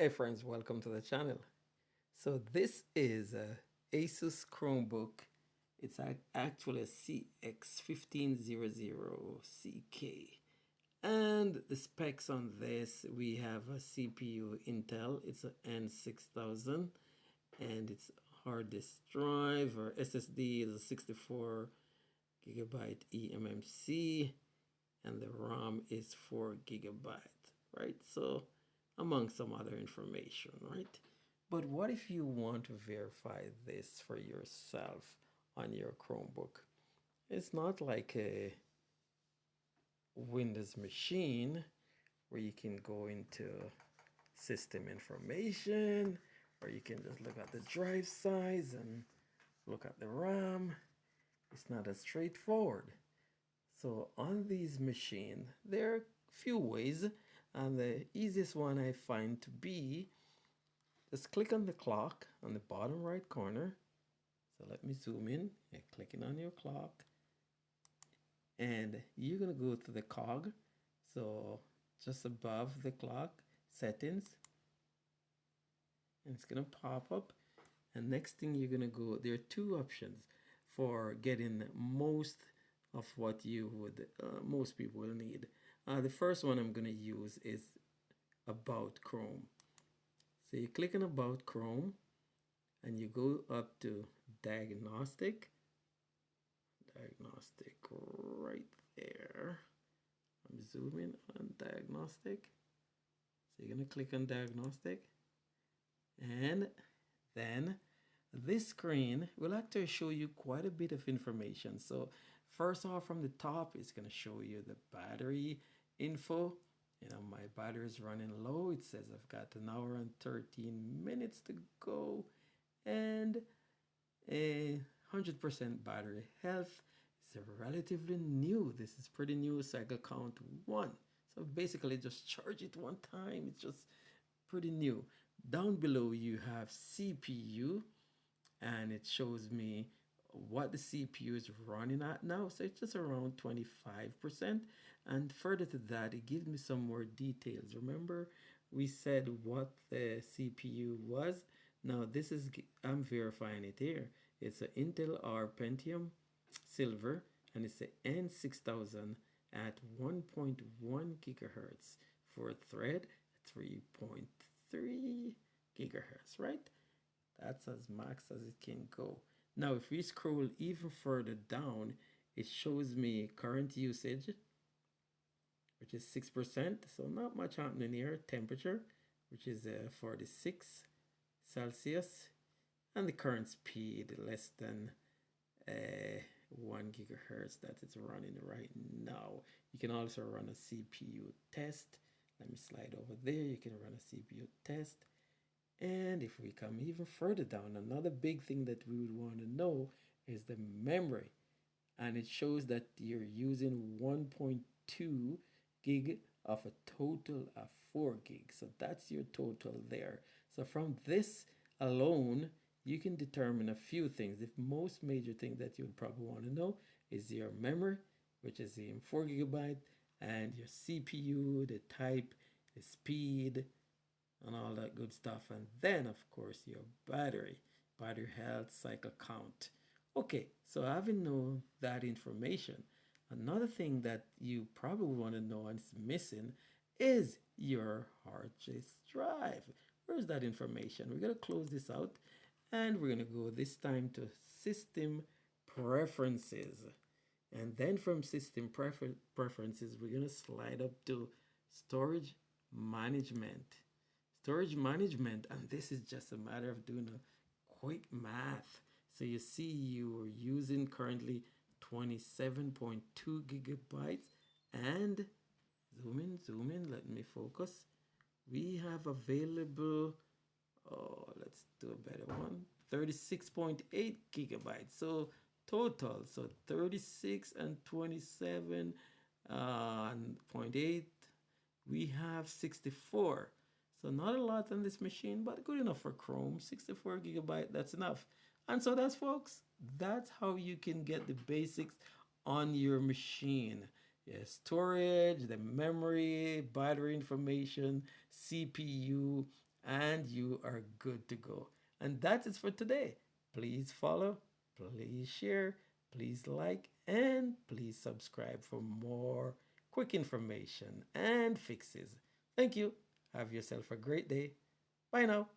Hey friends, welcome to the channel. So this is a Asus Chromebook. It's actually a CX1500CK. And the specs on this, we have a CPU Intel. It's an N6000 and its hard disk drive or SSD is a 64 gigabyte eMMC and the RAM is 4 gigabyte, right? So among some other information, right? But what if you want to verify this for yourself on your Chromebook? It's not like a Windows machine where you can go into system information or you can just look at the drive size and look at the RAM. It's not as straightforward. So on these machines, there are a few ways, and the easiest one I find to be just click on the clock on the bottom right corner. So let me zoom in. You're clicking on your clock, and you're gonna go to the cog. So just above the clock, settings, and it's gonna pop up. And next thing you're gonna go, there are two options for getting most of what you would most people will need. The first one I'm gonna use is About Chrome. So you click on About Chrome and you go up to Diagnostic right there. I'm zooming on Diagnostic. So you're gonna click on Diagnostic, and then this screen will actually show you quite a bit of information. So first off, from the top, it's going to show you the battery info. You know, my battery is running low. It says I've got an hour and 13 minutes to go and a 100% battery health. It's relatively new. This is pretty new, cycle count 1. So basically just charge it one time. It's just pretty new. Down below you have CPU, and it shows me what the CPU is running at now. So it's just around 25%. And further to that, it gives me some more details. Remember, we said what the CPU was. Now this is, I'm verifying it here. It's an Intel R Pentium Silver, and it's an N6000 at 1.1 gigahertz for a thread, 3.3 gigahertz, right? That's as max as it can go. Now, if we scroll even further down, it shows me current usage, which is 6%. So not much happening here. Temperature, which is 46 Celsius. And the current speed, less than 1 gigahertz that it's running right now. You can also run a CPU test. Let me slide over there. You can run a CPU test. And if we come even further down, another big thing that we would want to know is the memory. And it shows that you're using 1.2 gig of a total of 4 gig. So that's your total there. So from this alone, you can determine a few things. The most major thing that you would probably want to know is your memory, which is in 4 gigabyte, and your CPU, the type, the speed, and all that good stuff. And then, of course, your battery health, cycle count. Okay, so having known that information, another thing that you probably want to know and is missing is your hard disk drive. Where's that information? We're going to close this out, and we're going to go this time to System Preferences. And then from System Preferences, we're going to slide up to Storage Management. Storage management, and this is just a matter of doing a quick math. So you see you are using currently 27.2 gigabytes, and zoom in, let me focus. We have available, oh, let's do a better one, 36.8 gigabytes. So total, so 36 and 27 and 0.8, we have 64. So not a lot on this machine, but good enough for Chrome. 64 gigabyte, that's enough. And so that's, folks, that's how you can get the basics on your machine. Yeah, storage, the memory, battery information, CPU, and you are good to go. And that is for today. Please follow, please share, please like, and please subscribe for more quick information and fixes. Thank you. Have yourself a great day. Bye now.